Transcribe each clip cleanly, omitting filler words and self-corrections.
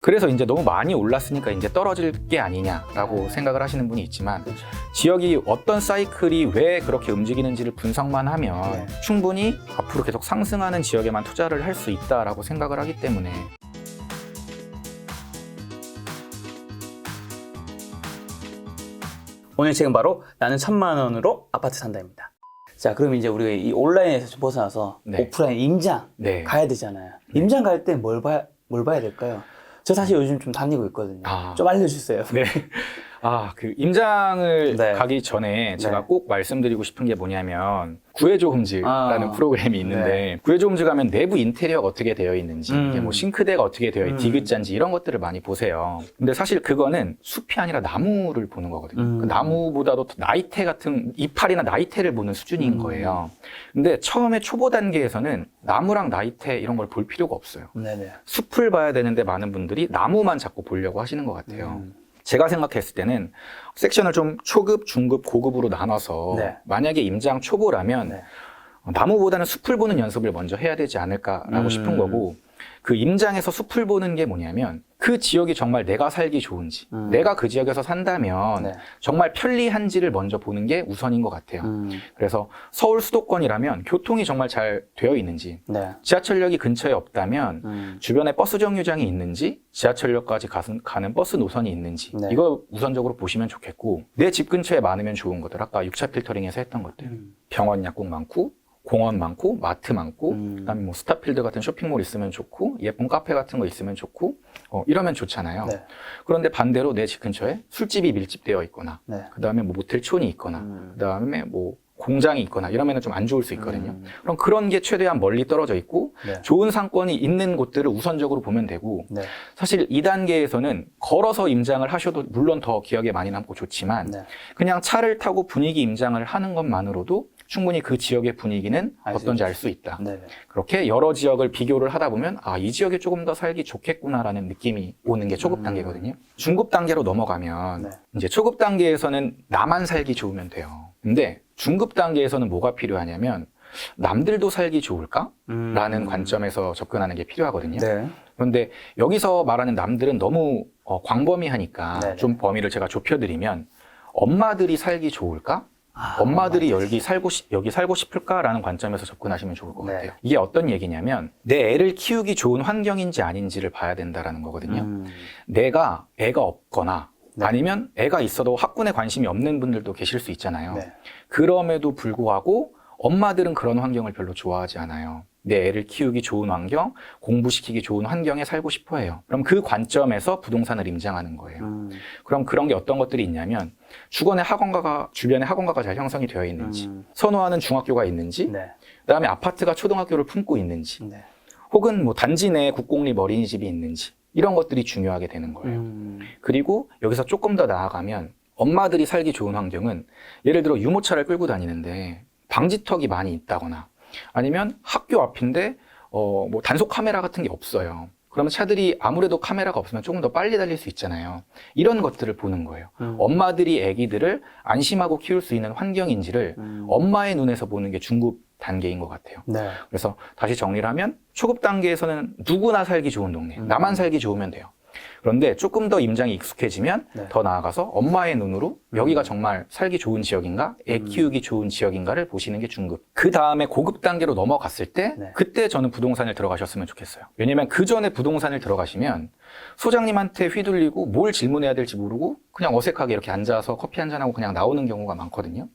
그래서 이제 너무 많이 올랐으니까 이제 떨어질 게 아니냐라고 생각을 하시는 분이 있지만 그렇죠. 지역이 어떤 사이클이 왜 그렇게 움직이는지를 분석만 하면 네. 충분히 앞으로 계속 상승하는 지역에만 투자를 할 수 있다라고 생각을 하기 때문에 오늘 지금 바로 나는 1,000만 원으로 아파트 산다입니다. 자, 그럼 이제 우리가 이 온라인에서 좀 벗어나서 네. 오프라인 임장 네. 가야 되잖아요. 임장 갈 때 뭘 봐야 될까요? 저 사실 요즘 좀 다니고 있거든요. 아. 좀 알려주세요. 네. 그 임장을 네. 가기 전에 제가 네. 꼭 말씀드리고 싶은 게 뭐냐면 구해줘 홈즈라는 프로그램이 있는데 네. 구해줘 홈즈 가면 내부 인테리어가 어떻게 되어 있는지 이게 뭐 음. 싱크대가 어떻게 되어 있는지 디귿자인지 이런 것들을 많이 보세요. 근데 사실 그거는 숲이 아니라 나무를 보는 거거든요. 그 나무보다도 더 나이테 같은 이파리나 나이테를 보는 수준인 거예요. 근데 처음에 초보 단계에서는 나무랑 나이테 이런 걸 볼 필요가 없어요. 네네. 숲을 봐야 되는데 많은 분들이 나무만 자꾸 보려고 하시는 것 같아요. 제가 생각했을 때는 섹션을 좀 초급, 중급, 고급으로 나눠서 네. 만약에 임장 초보라면 네. 나무보다는 숲을 보는 연습을 먼저 해야 되지 않을까라고 싶은 거고 그 임장에서 숲을 보는 게 뭐냐면 그 지역이 정말 내가 살기 좋은지 내가 그 지역에서 산다면 네. 정말 편리한지를 먼저 보는 게 우선인 것 같아요. 그래서 서울 수도권이라면 교통이 정말 잘 되어 있는지 네. 지하철역이 근처에 없다면 주변에 버스 정류장이 있는지 지하철역까지 가는 버스 노선이 있는지 네. 이거 우선적으로 보시면 좋겠고 내 집 근처에 많으면 좋은 것들 아까 6차 필터링에서 했던 것들 병원 약국 많고 공원 많고 마트 많고 그다음에 뭐 스타필드 같은 쇼핑몰 있으면 좋고 예쁜 카페 같은 거 있으면 좋고 이러면 좋잖아요. 네. 그런데 반대로 내 집 근처에 술집이 밀집되어 있거나 네. 그다음에 뭐 모텔촌이 있거나 그다음에 뭐 공장이 있거나 이러면 좀 안 좋을 수 있거든요. 그럼 그런 게 최대한 멀리 떨어져 있고 네. 좋은 상권이 있는 곳들을 우선적으로 보면 되고 네. 사실 2단계에서는 걸어서 임장을 하셔도 물론 더 기억에 많이 남고 좋지만 네. 그냥 차를 타고 분위기 임장을 하는 것만으로도 충분히 그 지역의 분위기는 어떤지 알 수 있다. 네. 그렇게 여러 지역을 비교를 하다 보면 이 지역에 조금 더 살기 좋겠구나라는 느낌이 오는 게 초급 단계거든요. 중급 단계로 넘어가면 네. 이제 초급 단계에서는 나만 살기 좋으면 돼요. 근데 중급 단계에서는 뭐가 필요하냐면 남들도 살기 좋을까? 라는 관점에서 접근하는 게 필요하거든요. 네. 그런데 여기서 말하는 남들은 너무 광범위하니까 네네. 좀 범위를 제가 좁혀드리면 엄마들이 살기 좋을까? 엄마들이 여기 살고 싶을까라는 관점에서 접근하시면 좋을 것 네. 같아요. 이게 어떤 얘기냐면 내 애를 키우기 좋은 환경인지 아닌지를 봐야 된다라는 거거든요. 내가 애가 없거나 네. 아니면 애가 있어도 학군에 관심이 없는 분들도 계실 수 있잖아요. 네. 그럼에도 불구하고 엄마들은 그런 환경을 별로 좋아하지 않아요. 내 애를 키우기 좋은 환경, 공부시키기 좋은 환경에 살고 싶어 해요. 그럼 그 관점에서 부동산을 임장하는 거예요. 그럼 그런 게 어떤 것들이 있냐면 주변에 학원가가 잘 형성이 되어 있는지, 선호하는 중학교가 있는지, 네. 그다음에 아파트가 초등학교를 품고 있는지, 네. 혹은 뭐 단지 내에 국공립 어린이집이 있는지 이런 것들이 중요하게 되는 거예요. 그리고 여기서 조금 더 나아가면 엄마들이 살기 좋은 환경은 예를 들어 유모차를 끌고 다니는데 방지턱이 많이 있다거나 아니면 학교 앞인데 뭐 단속 카메라 같은 게 없어요. 그러면 차들이 아무래도 카메라가 없으면 조금 더 빨리 달릴 수 있잖아요. 이런 것들을 보는 거예요. 엄마들이 아기들을 안심하고 키울 수 있는 환경인지를 엄마의 눈에서 보는 게 중급 단계인 것 같아요. 네. 그래서 다시 정리를 하면 초급 단계에서는 누구나 살기 좋은 동네, 나만 살기 좋으면 돼요. 그런데 조금 더 임장이 익숙해지면 네. 더 나아가서 엄마의 눈으로 여기가 정말 살기 좋은 지역인가, 애 키우기 좋은 지역인가를 보시는 게 중급. 그 다음에 고급 단계로 넘어갔을 때 네. 그때 저는 부동산을 들어가셨으면 좋겠어요. 왜냐면 그 전에 부동산을 들어가시면 소장님한테 휘둘리고 뭘 질문해야 될지 모르고 그냥 어색하게 이렇게 앉아서 커피 한잔하고 그냥 나오는 경우가 많거든요.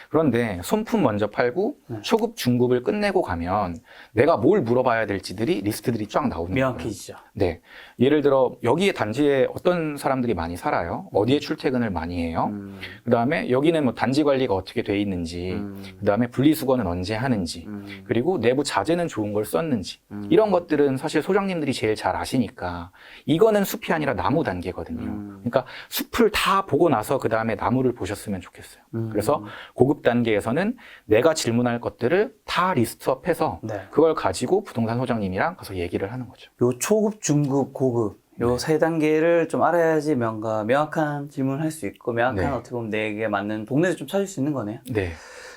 그런데 손품 먼저 팔고 초급, 중급을 끝내고 가면 내가 뭘 물어봐야 될지들이 리스트들이 쫙 나오는 거예요. 명확해지죠. 네. 예를 들어 여기에 단지에 어떤 사람들이 많이 살아요? 어디에 출퇴근을 많이 해요? 그다음에 여기는 뭐 단지 관리가 어떻게 돼 있는지, 그다음에 분리수거는 언제 하는지, 그리고 내부 자재는 좋은 걸 썼는지 이런 것들은 사실 소장님들이 제일 잘 아시니까 이거는 숲이 아니라 나무 단계거든요. 그러니까 숲을 다 보고 나서 그다음에 나무를 보셨으면 좋겠어요. 그래서 고급 단계에서는 내가 질문할 것들을 다 리스트업해서 네. 그걸 가지고 부동산 소장님이랑 가서 얘기를 하는 거죠. 요 초급, 중급, 고급 요 세 단계를 좀 알아야지 명확한 질문을 할 수 있고 명확한 네. 어떻게 보면 내게 맞는 동네를 좀 찾을 수 있는 거네요. 네.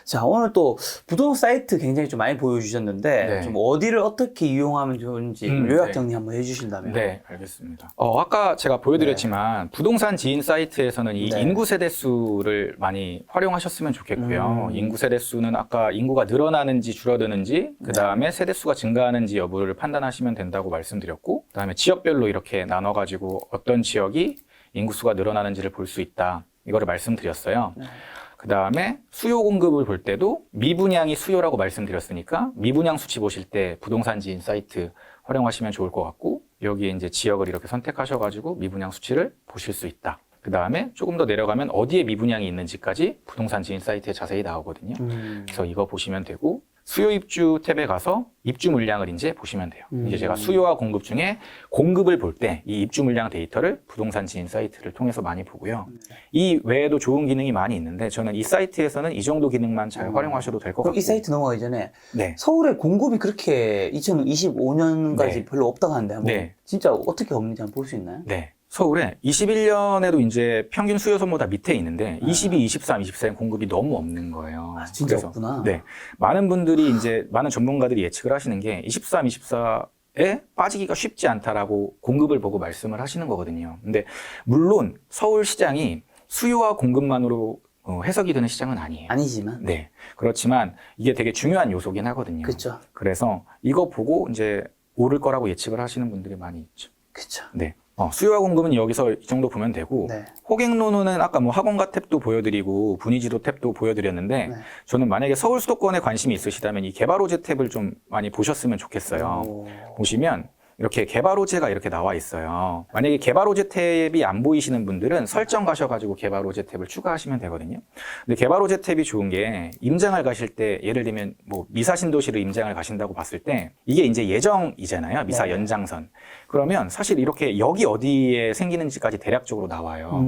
자, 오늘 또 부동산 사이트 굉장히 좀 많이 보여주셨는데 네. 좀 어디를 어떻게 이용하면 좋은지 요약 네. 정리 한번 해주신다면. 네, 알겠습니다. 아까 제가 보여드렸지만 부동산 지인 사이트에서는 이 네. 인구 세대수를 많이 활용하셨으면 좋겠고요. 인구 세대수는 아까 인구가 늘어나는지 줄어드는지, 그 다음에 세대수가 증가하는지 여부를 판단하시면 된다고 말씀드렸고, 그 다음에 지역별로 이렇게 나눠가지고 어떤 지역이 인구수가 늘어나는지를 볼 수 있다. 이거를 말씀드렸어요. 그 다음에 수요 공급을 볼 때도 미분양이 수요라고 말씀드렸으니까 미분양 수치 보실 때 부동산 지인 사이트 활용하시면 좋을 것 같고, 여기에 이제 지역을 이렇게 선택하셔가지고 미분양 수치를 보실 수 있다. 그 다음에 조금 더 내려가면 어디에 미분양이 있는지까지 부동산 지인 사이트에 자세히 나오거든요. 그래서 이거 보시면 되고, 수요 입주 탭에 가서 입주 물량을 이제 보시면 돼요. 이제 제가 수요와 공급 중에 공급을 볼 때 이 입주 물량 데이터를 부동산 지인 사이트를 통해서 많이 보고요. 이 외에도 좋은 기능이 많이 있는데 저는 이 사이트에서는 이 정도 기능만 잘 활용하셔도 될 것 그럼 같고. 이 사이트 넘어가기 전에 네. 서울에 공급이 그렇게 2025년까지 네. 별로 없다고 하는데 한번 네. 진짜 어떻게 없는지 한번 볼 수 있나요? 네. 서울에 21년에도 이제 평균 수요선보다 밑에 있는데 22, 23, 24는 공급이 너무 없는 거예요. 아, 진짜 없구나. 네. 많은 분들이 이제 많은 전문가들이 예측을 하시는 게 23, 24에 빠지기가 쉽지 않다라고 공급을 보고 말씀을 하시는 거거든요. 근데 물론 서울 시장이 수요와 공급만으로 해석이 되는 시장은 아니에요. 아니지만. 네. 그렇지만 이게 되게 중요한 요소긴 하거든요. 그렇죠. 그래서 이거 보고 이제 오를 거라고 예측을 하시는 분들이 많이 있죠. 그렇죠. 네. 수요와 공급은 여기서 이 정도 보면 되고, 네. 호갱노노는 아까 뭐 학원가 탭도 보여드리고, 분위지도 탭도 보여드렸는데, 네. 저는 만약에 서울 수도권에 관심이 있으시다면 이 개발호재 탭을 좀 많이 보셨으면 좋겠어요. 오. 보시면, 이렇게 개발호재가 이렇게 나와 있어요. 만약에 개발호재 탭이 안 보이시는 분들은 설정 가셔가지고 개발호재 탭을 추가하시면 되거든요. 근데 개발호재 탭이 좋은 게 임장을 가실 때 예를 들면 뭐 미사신도시를 임장을 가신다고 봤을 때 이게 이제 예정이잖아요. 미사 네. 연장선. 그러면 사실 이렇게 여기 어디에 생기는지까지 대략적으로 나와요.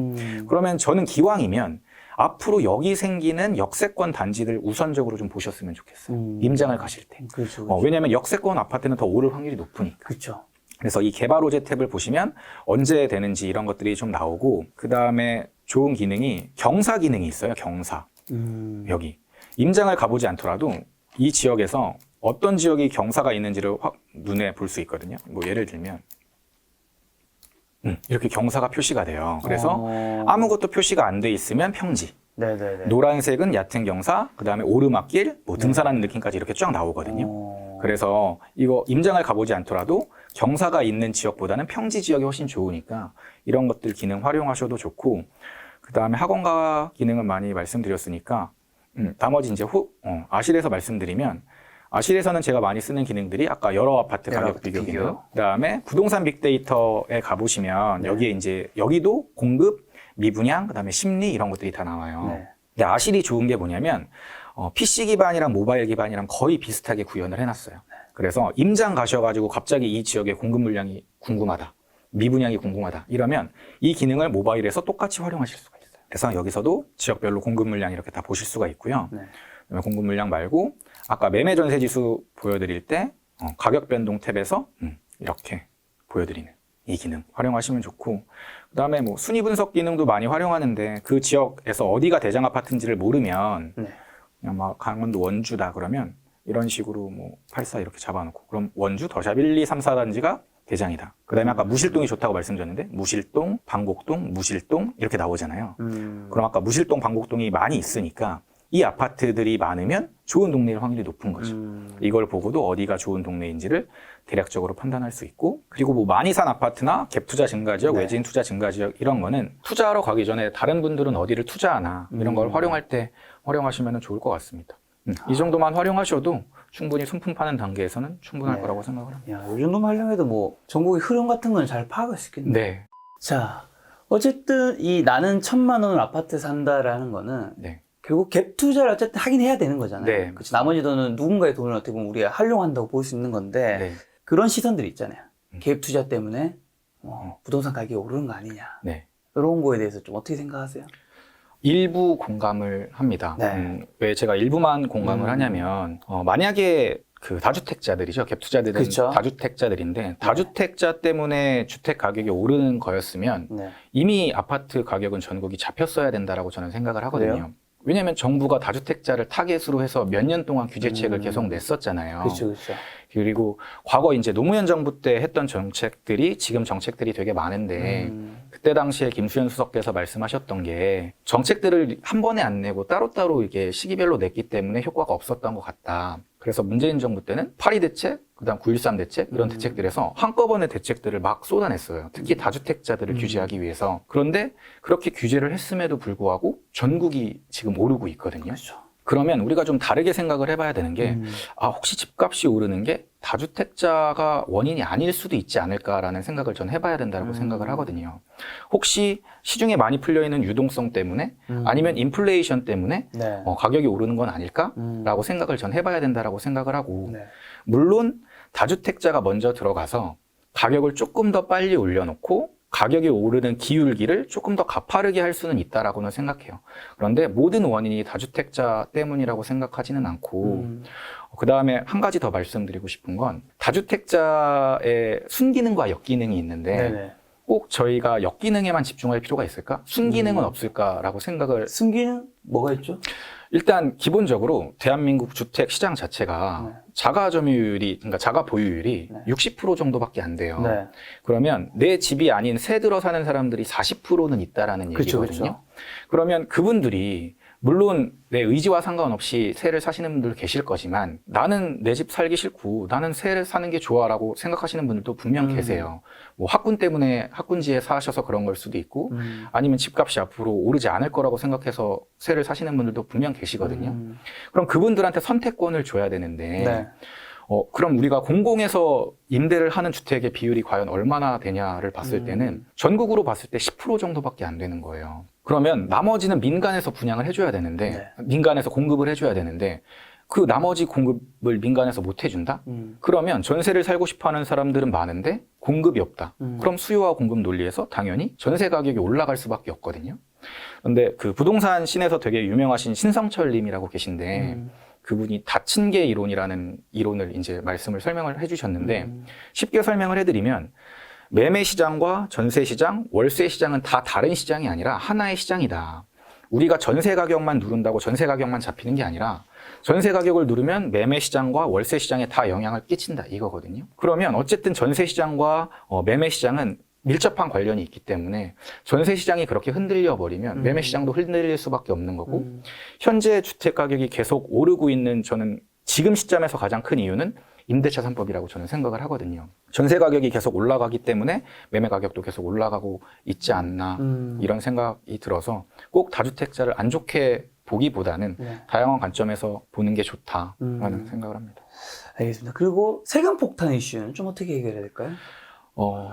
그러면 저는 기왕이면 앞으로 여기 생기는 역세권 단지들 우선적으로 좀 보셨으면 좋겠어요. 임장을 가실 때. 그렇죠. 왜냐하면 역세권 아파트는 더 오를 확률이 높으니까. 그렇죠. 그래서 이 개발호재 탭을 보시면 언제 되는지 이런 것들이 좀 나오고, 그 다음에 좋은 기능이 경사 기능이 있어요. 경사. 여기. 임장을 가보지 않더라도 이 지역에서 어떤 지역이 경사가 있는지를 확 눈에 볼 수 있거든요. 뭐 예를 들면 이렇게 경사가 표시가 돼요. 그래서 아무것도 표시가 안 돼 있으면 평지. 네네네. 노란색은 얕은 경사, 그 다음에 오르막길, 뭐 등산하는 느낌까지 이렇게 쫙 나오거든요. 그래서 이거 임장을 가보지 않더라도 경사가 있는 지역보다는 평지 지역이 훨씬 좋으니까 이런 것들 기능 활용하셔도 좋고, 그 다음에 학원가 기능을 많이 말씀드렸으니까 나머지 이제 아실에서 말씀드리면, 아실에서는 제가 많이 쓰는 기능들이 아까 여러 아파트 가격 비교 기능, 그 다음에 부동산 빅데이터에 가보시면 여기에 이제 여기도 공급, 미분양, 그 다음에 심리 이런 것들이 다 나와요. 네. 근데 아실이 좋은 게 뭐냐면 PC 기반이랑 모바일 기반이랑 거의 비슷하게 구현을 해놨어요. 그래서 임장 가셔가지고 갑자기 이 지역의 공급 물량이 궁금하다, 미분양이 궁금하다 이러면 이 기능을 모바일에서 똑같이 활용하실 수가 있어요. 그래서 여기서도 지역별로 공급 물량 이렇게 다 보실 수가 있고요. 네. 그다음에 공급 물량 말고 아까 매매 전세 지수 보여드릴 때 가격 변동 탭에서 이렇게 보여드리는 이 기능 활용하시면 좋고, 그다음에 뭐 순위 분석 기능도 많이 활용하는데 그 지역에서 어디가 대장 아파트인지를 모르면 네. 그냥 막 강원도 원주다 그러면 이런 식으로 뭐 84 이렇게 잡아놓고, 그럼 원주 더샵 1, 2, 3, 4단지가 대장이다. 그다음에 아까 무실동이 좋다고 말씀드렸는데 무실동, 방곡동, 무실동 이렇게 나오잖아요. 그럼 아까 무실동, 방곡동이 많이 있으니까 이 아파트들이 많으면 좋은 동네일 확률이 높은 거죠. 이걸 보고도 어디가 좋은 동네인지를 대략적으로 판단할 수 있고, 그리고 뭐 많이 산 아파트나 갭 투자 증가 지역, 네. 외진 투자 증가 지역 이런 거는 투자하러 가기 전에 다른 분들은 어디를 투자하나 이런 걸 활용할 때 활용하시면 좋을 것 같습니다. 이 정도만 활용하셔도 충분히 손품 파는 단계에서는 충분할 네. 거라고 생각을 합니다. 야, 이 정도만 하려면 뭐 전국의 흐름 같은 건 잘 파악할 수 있겠네요. 네. 자, 어쨌든 이 나는 1,000만 원 아파트 산다라는 거는 네. 결국 갭 투자를 어쨌든 하긴 해야 되는 거잖아요. 네, 그치? 나머지 돈은 누군가의 돈을 어떻게 보면 우리가 활용한다고 볼 수 있는 건데 네. 그런 시선들이 있잖아요. 갭 투자 때문에 부동산 가격이 오르는 거 아니냐. 네. 이런 거에 대해서 좀 어떻게 생각하세요? 일부 공감을 합니다. 네. 왜 제가 일부만 공감을 하냐면 만약에 그 다주택자들이죠. 갭 투자들은 그쵸. 다주택자들인데 다주택자 때문에 주택 가격이 오르는 거였으면 네. 이미 아파트 가격은 전국이 잡혔어야 된다라고 저는 생각을 하거든요. 그래요? 왜냐하면 정부가 다주택자를 타겟으로 해서 몇 년 동안 규제책을 계속 냈었잖아요. 그렇죠, 그렇죠. 그리고 과거 이제 노무현 정부 때 했던 정책들이 지금 정책들이 되게 많은데 그때 당시에 김수현 수석께서 말씀하셨던 게 정책들을 한 번에 안 내고 따로따로 이게 시기별로 냈기 때문에 효과가 없었던 것 같다. 그래서 문재인 정부 때는 8.2 대책, 그다음 9.13 대책 이런 대책들에서 한꺼번에 대책들을 막 쏟아냈어요. 특히 다주택자들을 규제하기 위해서. 그런데 그렇게 규제를 했음에도 불구하고 전국이 지금 오르고 있거든요. 그렇죠. 그러면 우리가 좀 다르게 생각을 해봐야 되는 게 혹시 집값이 오르는 게 다주택자가 원인이 아닐 수도 있지 않을까라는 생각을 전 해봐야 된다고 생각을 하거든요. 혹시 시중에 많이 풀려있는 유동성 때문에 아니면 인플레이션 때문에 네. 가격이 오르는 건 아닐까라고 생각을 전 해봐야 된다고 생각을 하고 네. 물론 다주택자가 먼저 들어가서 가격을 조금 더 빨리 올려놓고 가격이 오르는 기울기를 조금 더 가파르게 할 수는 있다라고는 생각해요. 그런데 모든 원인이 다주택자 때문이라고 생각하지는 않고 그 다음에 한 가지 더 말씀드리고 싶은 건 다주택자의 순기능과 역기능이 있는데 네네. 꼭 저희가 역기능에만 집중할 필요가 있을까? 순기능은 없을까라고 생각을 승기는 뭐가 있죠? 일단 기본적으로 대한민국 주택 시장 자체가 자가 점유율이 그러니까 자가 보유율이 60% 정도밖에 안 돼요. 네. 그러면 내 집이 아닌 새 들어 사는 사람들이 40%는 있다라는 그쵸, 얘기거든요. 그쵸. 그러면 그분들이 물론 내 의지와 상관없이 새를 사시는 분들 계실 거지만 나는 내 집 살기 싫고 나는 새를 사는 게 좋아라고 생각하시는 분들도 분명 계세요. 뭐 학군 때문에 학군지에 사셔서 그런 걸 수도 있고 아니면 집값이 앞으로 오르지 않을 거라고 생각해서 새를 사시는 분들도 분명 계시거든요. 그럼 그분들한테 선택권을 줘야 되는데 네. 그럼 우리가 공공에서 임대를 하는 주택의 비율이 과연 얼마나 되냐를 봤을 때는 전국으로 봤을 때 10% 정도밖에 안 되는 거예요. 그러면 나머지는 민간에서 분양을 해줘야 되는데 민간에서 공급을 해줘야 되는데 그 나머지 공급을 민간에서 못 해준다? 그러면 전세를 살고 싶어하는 사람들은 많은데 공급이 없다. 그럼 수요와 공급 논리에서 당연히 전세 가격이 올라갈 수밖에 없거든요. 그런데 그 부동산 씬에서 되게 유명하신 신성철 님이라고 계신데 그분이 다층계 이론이라는 이론을 이제 말씀을 설명을 해주셨는데 쉽게 설명을 해드리면 매매 시장과 전세 시장, 월세 시장은 다 다른 시장이 아니라 하나의 시장이다. 우리가 전세 가격만 누른다고 전세 가격만 잡히는 게 아니라 전세 가격을 누르면 매매 시장과 월세 시장에 다 영향을 끼친다 이거거든요. 그러면 어쨌든 전세 시장과 매매 시장은 밀접한 관련이 있기 때문에 전세 시장이 그렇게 흔들려 버리면 매매 시장도 흔들릴 수밖에 없는 거고 현재 주택 가격이 계속 오르고 있는 저는 지금 시점에서 가장 큰 이유는 임대차 3법이라고 저는 생각을 하거든요. 전세 가격이 계속 올라가기 때문에 매매 가격도 계속 올라가고 있지 않나 이런 생각이 들어서 꼭 다주택자를 안 좋게 보기보다는 다양한 관점에서 보는 게 좋다라는 생각을 합니다. 알겠습니다. 그리고 세금 폭탄 이슈는 좀 어떻게 해결해야 될까요?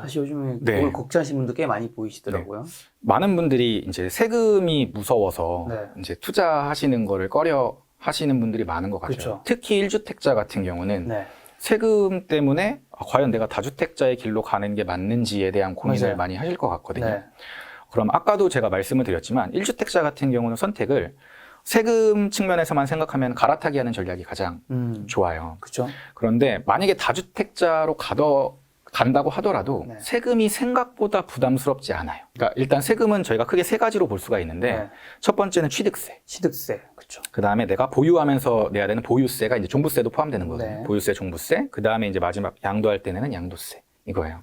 사실 요즘에 네. 그걸 걱정하시는 분도 꽤 많이 보이시더라고요. 많은 분들이 이제 세금이 무서워서 이제 투자하시는 거를 꺼려 하시는 분들이 많은 것 같아요. 그쵸. 특히 1주택자 같은 경우는 네. 세금 때문에 과연 내가 다주택자의 길로 가는 게 맞는지에 대한 고민을 맞아요. 많이 하실 것 같거든요. 네. 그럼 아까도 제가 말씀을 드렸지만 1주택자 같은 경우는 선택을 세금 측면에서만 생각하면 갈아타기 하는 전략이 가장 좋아요. 그렇죠. 그런데 만약에 다주택자로 간다고 하더라도 세금이 생각보다 부담스럽지 않아요. 그러니까 일단 세금은 저희가 크게 세 가지로 볼 수가 있는데 첫 번째는 취득세. 취득세. 그렇죠. 그 다음에 내가 보유하면서 내야 되는 보유세가 이제 종부세도 포함되는 거거든요. 보유세, 종부세. 그 다음에 이제 마지막 양도할 때 내는 양도세. 이거예요.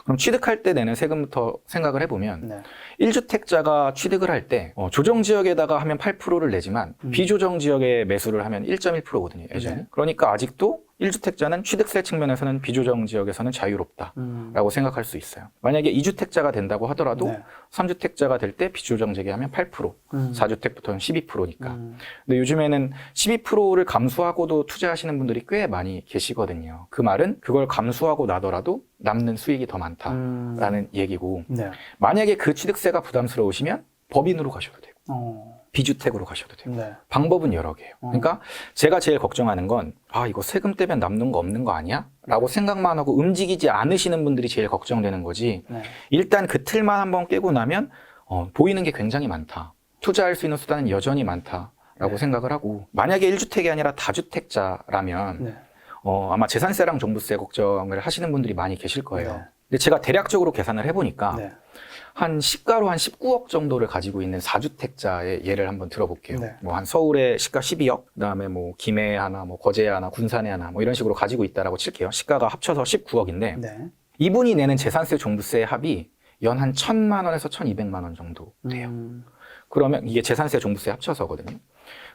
그럼 취득할 때 내는 세금부터 생각을 해보면 1주택자가 취득을 할 때 조정지역에다가 하면 8%를 내지만 비조정 지역에 매수를 하면 1.1%거든요. 예전에. 그러니까 아직도 1주택자는 취득세 측면에서는 비조정 지역에서는 자유롭다라고 생각할 수 있어요. 만약에 2주택자가 된다고 하더라도 3주택자가 될 때 비조정 재개하면 8%, 4주택부터는 12%니까. 근데 요즘에는 12%를 감수하고도 투자하시는 분들이 꽤 많이 계시거든요. 그 말은 그걸 감수하고 나더라도 남는 수익이 더 많다라는 얘기고 만약에 그 취득세가 부담스러우시면 법인으로 가셔도 되고 비주택으로 가셔도 되고 방법은 여러 개예요. 그러니까 제가 제일 걱정하는 건 이거 세금 때문에 남는 거 없는 거 아니야? 라고 생각만 하고 움직이지 않으시는 분들이 제일 걱정되는 거지. 일단 그 틀만 한번 깨고 나면 보이는 게 굉장히 많다. 투자할 수 있는 수단은 여전히 많다라고 생각을 하고 만약에 1주택이 아니라 다주택자라면 아마 재산세랑 종부세 걱정을 하시는 분들이 많이 계실 거예요. 근데 제가 대략적으로 계산을 해보니까 한 시가로 한 19억 정도를 가지고 있는 4주택자의 예를 한번 들어볼게요. 네. 뭐 한 서울에 시가 12억, 그다음에 뭐 김해에 하나, 뭐 거제에 하나, 군산에 하나, 뭐 이런 식으로 가지고 있다라고 칠게요. 시가가 합쳐서 19억인데 네. 이분이 내는 재산세 종부세 합이 연 한 1,000만 원에서 1,200만 원 정도 돼요. 그러면 이게 재산세 종부세 합쳐서거든요.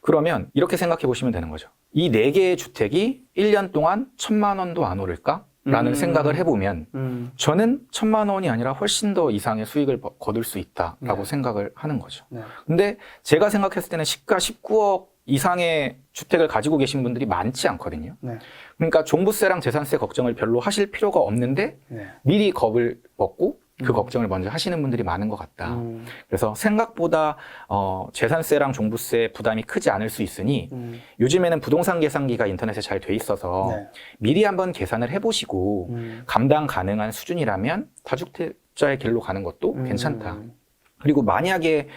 그러면 이렇게 생각해 보시면 되는 거죠. 이 4개의 주택이 1년 동안 1,000만 원도 안 오를까? 라는 생각을 해보면 저는 1,000만 원이 아니라 훨씬 더 이상의 수익을 거둘 수 있다라고 네. 생각을 하는 거죠. 네. 근데 제가 생각했을 때는 시가 19억 이상의 주택을 가지고 계신 분들이 많지 않거든요. 네. 그러니까 종부세랑 재산세 걱정을 별로 하실 필요가 없는데 네. 미리 겁을 먹고 그 걱정을 먼저 하시는 분들이 많은 것 같다. 그래서 생각보다 재산세랑 종부세 부담이 크지 않을 수 있으니 요즘에는 부동산 계산기가 인터넷에 잘 돼 있어서 네. 미리 한번 계산을 해보시고 감당 가능한 수준이라면 다주택자의 길로 가는 것도 괜찮다. 그리고 만약에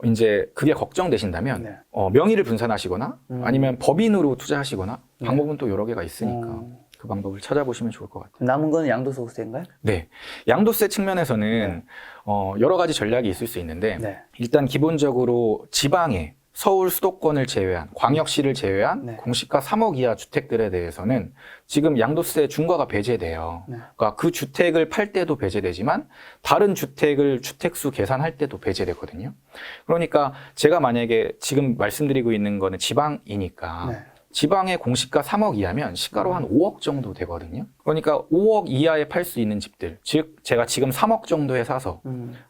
이제 그게 걱정되신다면 네. 명의를 분산하시거나 아니면 법인으로 투자하시거나 방법은 또 여러 개가 있으니까 그 방법을 찾아보시면 좋을 것 같아요. 남은 건 양도소득세인가요? 네, 양도세 측면에서는 여러 가지 전략이 있을 수 있는데 네. 일단 기본적으로 지방에 서울 수도권을 제외한 광역시를 제외한 네. 공시가 3억 이하 주택들에 대해서는 지금 양도세 중과가 배제돼요. 네. 그러니까 그 주택을 팔 때도 배제되지만 다른 주택을 주택수 계산할 때도 배제되거든요. 그러니까 제가 만약에 지금 말씀드리고 있는 거는 지방이니까 네. 지방의 공시가 3억 이하면 시가로 한 5억 정도 되거든요. 그러니까 5억 이하에 팔 수 있는 집들, 즉 제가 지금 3억 정도에 사서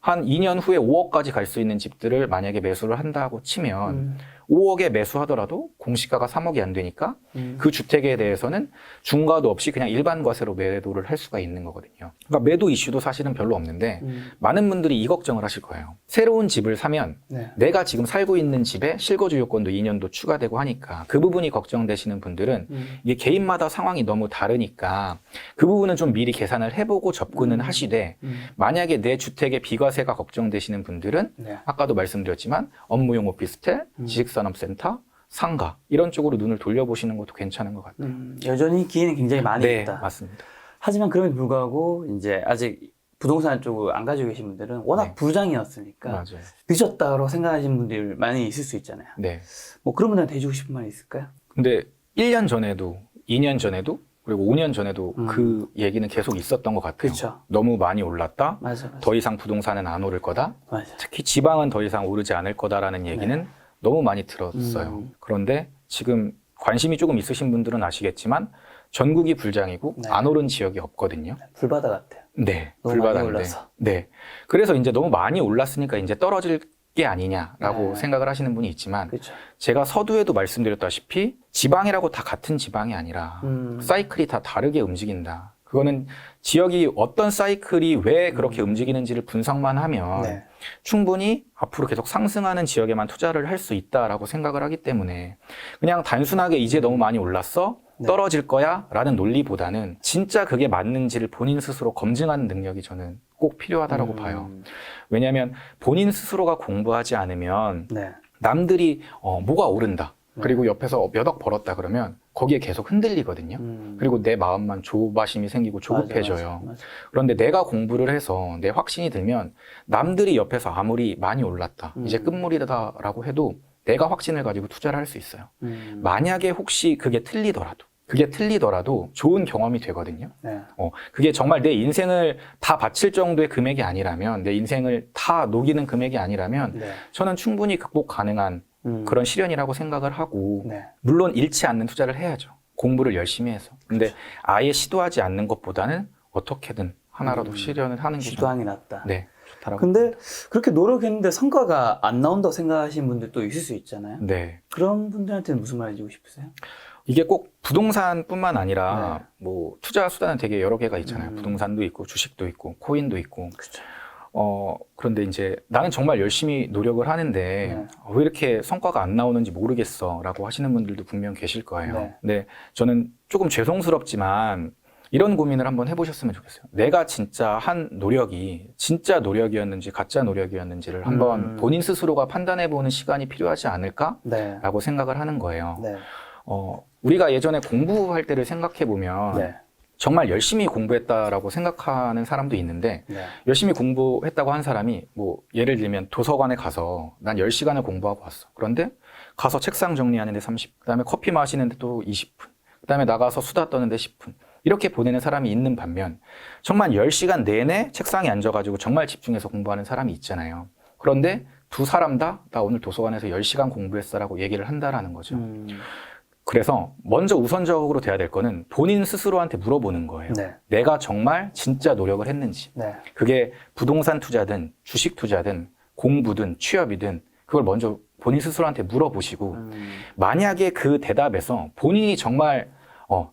한 2년 후에 5억까지 갈 수 있는 집들을 만약에 매수를 한다고 치면 5억에 매수하더라도 공시가가 3억이 안 되니까 그 주택에 대해서는 중과도 없이 그냥 일반 과세로 매도를 할 수가 있는 거거든요. 그러니까 매도 이슈도 사실은 별로 없는데 많은 분들이 이 걱정을 하실 거예요. 새로운 집을 사면 네. 내가 지금 살고 있는 집에 실거주 요건도 2년도 추가되고 하니까 그 부분이 걱정되시는 분들은 이게 개인마다 상황이 너무 다르니까 그 부분은 좀 미리 계산을 해보고 접근은 하시되 만약에 내 주택의 비과세가 걱정되시는 분들은 네. 아까도 말씀드렸지만 업무용 오피스텔, 지식산업센터, 상가 이런 쪽으로 눈을 돌려보시는 것도 괜찮은 것 같아요. 여전히 기회는 굉장히 많이 네, 있다. 맞습니다. 하지만 그럼에도 불구하고 이제 아직 부동산 쪽을 안 가지고 계신 분들은 워낙 네. 부장이었으니까 맞아요. 늦었다고 생각하시는 분들 많이 있을 수 있잖아요. 네. 뭐 그런 분들한테 해주고 싶은 말이 있을까요? 근데 1년 전에도, 2년 전에도, 그리고 5년 전에도 그 얘기는 계속 있었던 것 같아요. 그렇죠. 너무 많이 올랐다. 맞아. 더 이상 부동산은 안 오를 거다. 맞아. 특히 지방은 더 이상 오르지 않을 거다라는 얘기는 너무 많이 들었어요. 그런데 지금 관심이 조금 있으신 분들은 아시겠지만 전국이 불장이고 네. 안 오른 지역이 없거든요. 불바다 같아요. 네, 너무 많이 불바다인데. 올라서. 네, 그래서 이제 너무 많이 올랐으니까 이제 떨어질 게 아니냐라고 네. 생각을 하시는 분이 있지만 그렇죠. 제가 서두에도 말씀드렸다시피 지방이라고 다 같은 지방이 아니라 사이클이 다 다르게 움직인다. 그거는 지역이 어떤 사이클이 왜 그렇게 움직이는지를 분석만 하면 네. 충분히 앞으로 계속 상승하는 지역에만 투자를 할 수 있다라고 생각을 하기 때문에 그냥 단순하게 이제 너무 많이 올랐어? 네. 떨어질 거야? 라는 논리보다는 진짜 그게 맞는지를 본인 스스로 검증하는 능력이 저는 꼭 필요하다고 봐요. 왜냐하면 본인 스스로가 공부하지 않으면 네. 남들이 뭐가 오른다. 그리고 옆에서 몇 억 벌었다 그러면 거기에 계속 흔들리거든요. 그리고 내 마음만 조바심이 생기고 조급해져요. 맞아. 그런데 내가 공부를 해서 내 확신이 들면 남들이 옆에서 아무리 많이 올랐다. 이제 끝물이다라고 해도 내가 확신을 가지고 투자를 할 수 있어요. 만약에 혹시 그게 틀리더라도 좋은 경험이 되거든요. 네. 그게 정말 내 인생을 다 바칠 정도의 금액이 아니라면, 내 인생을 다 녹이는 금액이 아니라면, 네. 저는 충분히 극복 가능한 그런 시련이라고 생각을 하고, 네. 물론 잃지 않는 투자를 해야죠. 공부를 열심히 해서. 근데 아예 시도하지 않는 것보다는 어떻게든 하나라도 실현을 하는 게 시도하는 게 낫다. 네, 좋다라고. 근데 그렇게 노력했는데 성과가 안 나온다고 생각하시는 분들도 있을 수 있잖아요. 네. 그런 분들한테는 무슨 말 해주고 싶으세요? 이게 꼭 부동산뿐만 아니라 뭐 투자 수단은 되게 여러 개가 있잖아요. 부동산도 있고 주식도 있고 코인도 있고. 그렇죠. 그런데 이제 나는 정말 열심히 노력을 하는데 왜 이렇게 성과가 안 나오는지 모르겠어 라고 하시는 분들도 분명 계실 거예요. 네. 근데 저는 조금 죄송스럽지만 이런 고민을 한번 해보셨으면 좋겠어요. 내가 진짜 한 노력이 진짜 노력이었는지 가짜 노력이었는지를 한번 본인 스스로가 판단해보는 시간이 필요하지 않을까라고 네. 생각을 하는 거예요. 네. 우리가 예전에 공부할 때를 생각해보면 네. 정말 열심히 공부했다라고 생각하는 사람도 있는데 네. 열심히 공부했다고 한 사람이 뭐 예를 들면 도서관에 가서 난 10시간을 공부하고 왔어. 그런데 가서 책상 정리하는데 30분, 그다음에 커피 마시는데 또 20분, 그다음에 나가서 수다 떠는데 10분. 이렇게 보내는 사람이 있는 반면 정말 10시간 내내 책상에 앉아가지고 정말 집중해서 공부하는 사람이 있잖아요. 그런데 두 사람 다 나 오늘 도서관에서 10시간 공부했어라고 얘기를 한다라는 거죠. 그래서 먼저 우선적으로 돼야 될 거는 본인 스스로한테 물어보는 거예요. 네. 내가 정말 진짜 노력을 했는지. 네. 그게 부동산 투자든 주식 투자든 공부든 취업이든 그걸 먼저 본인 스스로한테 물어보시고 만약에 그 대답에서 본인이 정말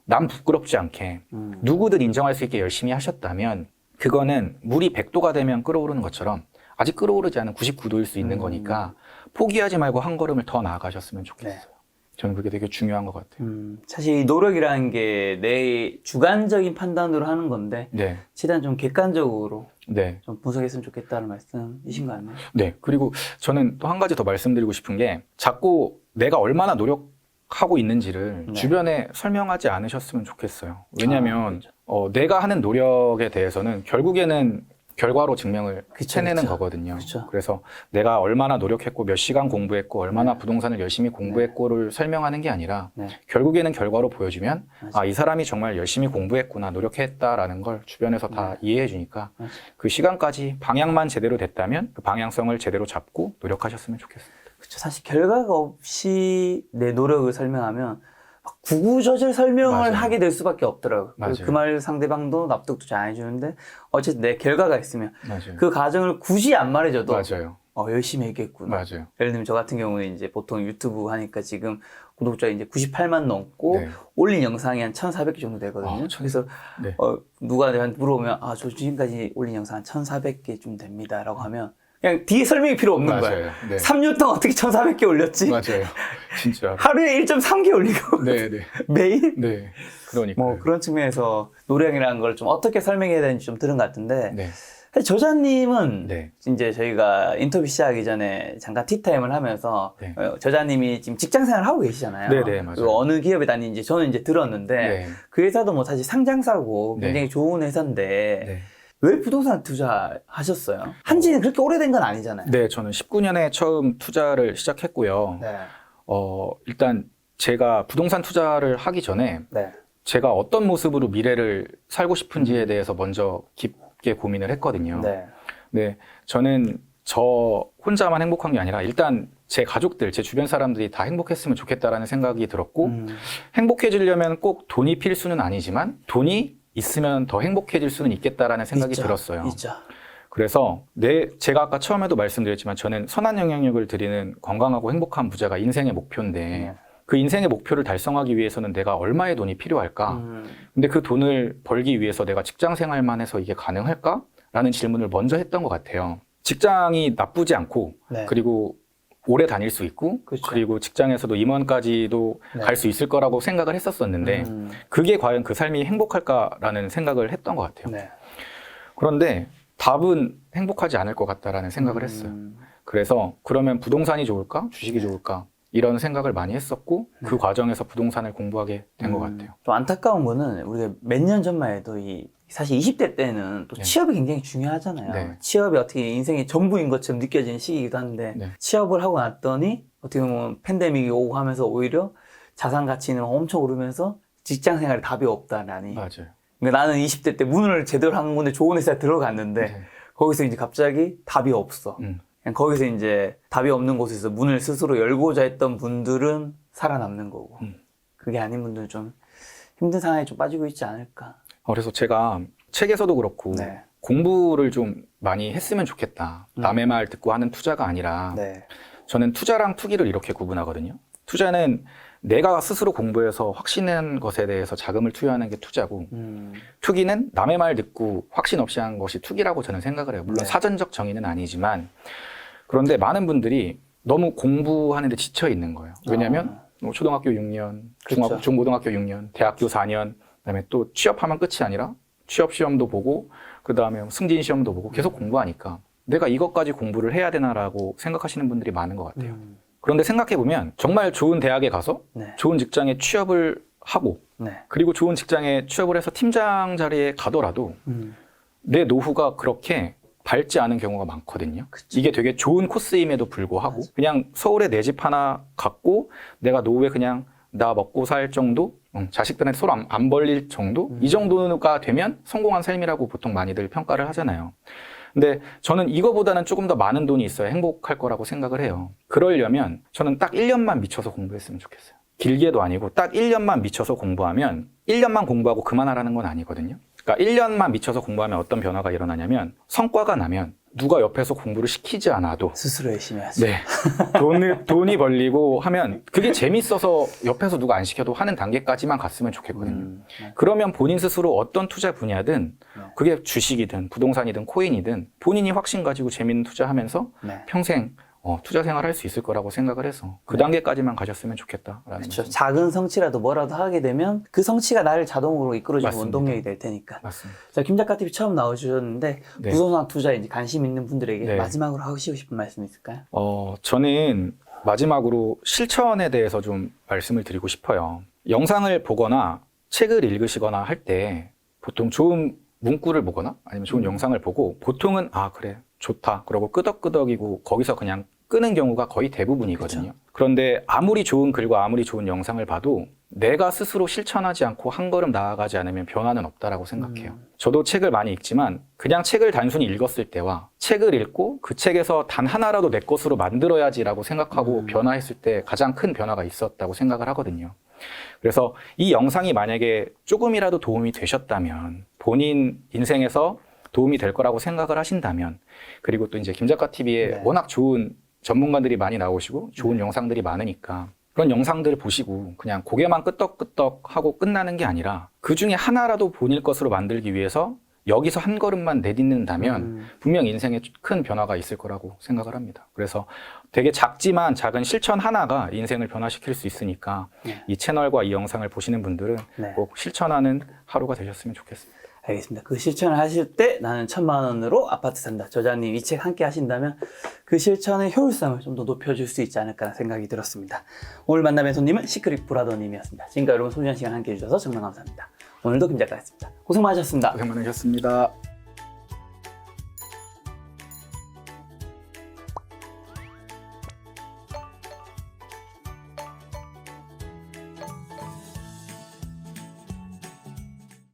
남 부끄럽지 않게 누구든 인정할 수 있게 열심히 하셨다면 그거는 물이 100도가 되면 끓어오르는 것처럼 아직 끓어오르지 않은 99도일 수 있는 거니까 포기하지 말고 한 걸음을 더 나아가셨으면 좋겠어요. 네. 저는 그게 되게 중요한 것 같아요. 사실 이 노력이라는 게 내 주관적인 판단으로 하는 건데 네. 최대한 좀 객관적으로 네. 좀 분석했으면 좋겠다는 말씀이신 거 아니에요? 네. 그리고 저는 또 한 가지 더 말씀드리고 싶은 게 자꾸 내가 얼마나 노력하고 있는지를 네. 주변에 설명하지 않으셨으면 좋겠어요. 왜냐하면 그렇죠. 내가 하는 노력에 대해서는 결국에는 결과로 증명을 그쵸, 해내는 그쵸. 거거든요. 그쵸. 그래서 내가 얼마나 노력했고 몇 시간 공부했고 얼마나 부동산을 열심히 공부했고를 설명하는 게 아니라 네. 결국에는 결과로 보여주면 맞아요. 이 사람이 정말 열심히 공부했구나 노력했다라는 걸 주변에서 다 이해해 주니까 맞아요. 그 시간까지 방향만 제대로 됐다면 그 방향성을 제대로 잡고 노력하셨으면 좋겠어요. 그쵸. 사실 결과가 없이 내 노력을 설명하면 막 구구절절 설명을 맞아요. 하게 될 수밖에 없더라고요. 맞아요. 그 말 상대방도 납득도 잘 안 해주는데 어쨌든 내 결과가 있으면 맞아요. 그 과정을 굳이 안 말해줘도 맞아요. 열심히 했겠구나. 맞아요. 예를 들면 저 같은 경우는 이제 보통 유튜브 하니까 지금 구독자 이제 98만 넘고 네. 올린 영상이 한 1,400개 정도 되거든요. 그래서 네. 누가 내한테 물어보면 저 지금까지 올린 영상 한 1,400개 좀 됩니다라고 하면 그냥 뒤에 설명이 필요 없는 거예요. 맞아요. 네. 3년 동안 어떻게 1,400개 올렸지? 맞아요. 진짜. 하루에 1.3개 올리고 네, 네. 매일? 네. 그러니까. 뭐 그런 측면에서 노력이라는 걸 좀 어떻게 설명해야 되는지 좀 들은 것 같은데 네. 사실 저자님은 네. 이제 저희가 인터뷰 시작하기 전에 잠깐 티타임을 하면서 네. 저자님이 지금 직장 생활을 하고 계시잖아요. 네네, 맞아요. 그리고 어느 기업에 다니는지 저는 이제 들었는데 네. 그 회사도 뭐 사실 상장사고 네. 굉장히 좋은 회사인데 네. 왜 부동산 투자하셨어요? 한지는 그렇게 오래된 건 아니잖아요. 네, 저는 19년에 처음 투자를 시작했고요. 네. 일단 제가 부동산 투자를 하기 전에 네. 제가 어떤 모습으로 미래를 살고 싶은지에 대해서 먼저 깊게 고민을 했거든요. 네. 네, 저는 저 혼자만 행복한 게 아니라 일단 제 가족들, 제 주변 사람들이 다 행복했으면 좋겠다라는 생각이 들었고 행복해지려면 꼭 돈이 필수는 아니지만 돈이 있으면 더 행복해질 수는 있겠다라는 생각이 있죠. 들었어요. 있죠. 그래서 제가 아까 처음에도 말씀드렸지만 저는 선한 영향력을 드리는 건강하고 행복한 부자가 인생의 목표인데 그 인생의 목표를 달성하기 위해서는 내가 얼마의 돈이 필요할까? 근데 그 돈을 벌기 위해서 내가 직장 생활만 해서 이게 가능할까? 라는 질문을 먼저 했던 것 같아요. 직장이 나쁘지 않고 네. 그리고 오래 다닐 수 있고 그렇죠. 그리고 직장에서도 임원까지도 네. 갈 수 있을 거라고 생각을 했었었는데 그게 과연 그 삶이 행복할까라는 생각을 했던 것 같아요. 네. 그런데 답은 행복하지 않을 것 같다라는 생각을 했어요. 그래서 그러면 부동산이 좋을까? 주식이 좋을까? 이런 생각을 많이 했었고 그 과정에서 부동산을 공부하게 된 것 같아요. 좀 안타까운 거는 우리가 몇 년 전만 해도 사실 20대 때는 또 네. 취업이 굉장히 중요하잖아요. 네. 취업이 어떻게 인생의 전부인 것처럼 느껴지는 시기이기도 한데 네. 취업을 하고 났더니 어떻게 보면 팬데믹이 오고 하면서 오히려 자산 가치는 엄청 오르면서 직장 생활에 답이 없다라니. 맞아요. 그러니까 나는 20대 때 문을 제대로 한 군데 좋은 회사에 들어갔는데 네. 거기서 이제 갑자기 답이 없어. 그냥 거기서 이제 답이 없는 곳에서 문을 스스로 열고자 했던 분들은 살아남는 거고 그게 아닌 분들은 좀 힘든 상황에 좀 빠지고 있지 않을까. 그래서 제가 책에서도 그렇고 네. 공부를 좀 많이 했으면 좋겠다. 남의 말 듣고 하는 투자가 아니라 네. 저는 투자랑 투기를 이렇게 구분하거든요. 투자는 내가 스스로 공부해서 확신한 것에 대해서 자금을 투여하는 게 투자고 투기는 남의 말 듣고 확신 없이 한 것이 투기라고 저는 생각을 해요. 물론 네. 사전적 정의는 아니지만 그런데 많은 분들이 너무 공부하는 데 지쳐 있는 거예요. 왜냐하면 뭐 초등학교 6년, 그렇죠. 중고등학교 6년, 대학교 4년 그다음에 또 취업하면 끝이 아니라 취업 시험도 보고 그다음에 승진 시험도 보고 계속 공부하니까 내가 이것까지 공부를 해야 되나라고 생각하시는 분들이 많은 것 같아요. 그런데 생각해보면 정말 좋은 대학에 가서 네. 좋은 직장에 취업을 하고 네. 그리고 좋은 직장에 취업을 해서 팀장 자리에 가더라도 내 노후가 그렇게 밝지 않은 경우가 많거든요. 그쵸. 이게 되게 좋은 코스임에도 불구하고 맞아. 그냥 서울에 내 집 하나 갖고 내가 노후에 그냥 나 먹고 살 정도, 자식들한테 서로 안 벌릴 정도, 이 정도가 되면 성공한 삶이라고 보통 많이들 평가를 하잖아요. 근데 저는 이거보다는 조금 더 많은 돈이 있어야 행복할 거라고 생각을 해요. 그러려면 저는 딱 1년만 미쳐서 공부했으면 좋겠어요. 길게도 아니고 딱 1년만 미쳐서 공부하면 1년만 공부하고 그만하라는 건 아니거든요. 그러니까 1년만 미쳐서 공부하면 어떤 변화가 일어나냐면 성과가 나면 누가 옆에서 공부를 시키지 않아도 스스로 열심히 하죠. 네. 돈이 벌리고 하면 그게 재밌어서 옆에서 누가 안 시켜도 하는 단계까지만 갔으면 좋겠거든요. 그러면 본인 스스로 어떤 투자 분야든 그게 주식이든 부동산이든 코인이든 본인이 확신 가지고 재밌는 투자하면서 네. 평생 투자 생활할 수 있을 거라고 생각을 해서 그 단계까지만 가셨으면 좋겠다라는 그렇죠. 말씀. 작은 성취라도 뭐라도 하게 되면 그 성취가 나를 자동으로 이끌어주는 맞습니다. 원동력이 될 테니까. 맞습니다. 자, 김 작가 TV 처음 나오셨는데 네. 부동산 투자에 이제 관심 있는 분들에게 네. 마지막으로 하시고 싶은 말씀 있을까요? 저는 마지막으로 실천에 대해서 좀 말씀을 드리고 싶어요. 영상을 보거나 책을 읽으시거나 할 때 보통 좋은 문구를 보거나 아니면 좋은 영상을 보고 보통은 그래 좋다 그러고 끄덕끄덕이고 거기서 그냥 끄는 경우가 거의 대부분이거든요. 그런데 아무리 좋은 글과 아무리 좋은 영상을 봐도 내가 스스로 실천하지 않고 한 걸음 나아가지 않으면 변화는 없다라고 생각해요. 저도 책을 많이 읽지만 그냥 책을 단순히 읽었을 때와 책을 읽고 그 책에서 단 하나라도 내 것으로 만들어야지라고 생각하고 변화했을 때 가장 큰 변화가 있었다고 생각을 하거든요. 그래서 이 영상이 만약에 조금이라도 도움이 되셨다면 본인 인생에서 도움이 될 거라고 생각을 하신다면 그리고 또 이제 김작가 TV에 네. 워낙 좋은 전문가들이 많이 나오시고 좋은 영상들이 많으니까 그런 영상들을 보시고 그냥 고개만 끄덕끄덕 하고 끝나는 게 아니라 그 중에 하나라도 본인 것으로 만들기 위해서 여기서 한 걸음만 내딛는다면 분명 인생에 큰 변화가 있을 거라고 생각을 합니다. 그래서 되게 작지만 작은 실천 하나가 인생을 변화시킬 수 있으니까 이 채널과 이 영상을 보시는 분들은 꼭 실천하는 하루가 되셨으면 좋겠습니다. 알겠습니다. 그 실천을 하실 때 나는 1,000만 원으로 아파트 산다. 저자님 이 책 함께 하신다면 그 실천의 효율성을 좀 더 높여줄 수 있지 않을까 생각이 들었습니다. 오늘 만남의 손님은 시크릿 브라더님이었습니다. 지금까지 여러분 소중한 시간 함께 해주셔서 정말 감사합니다. 오늘도 김 작가였습니다. 고생 많으셨습니다. 고생 많으셨습니다.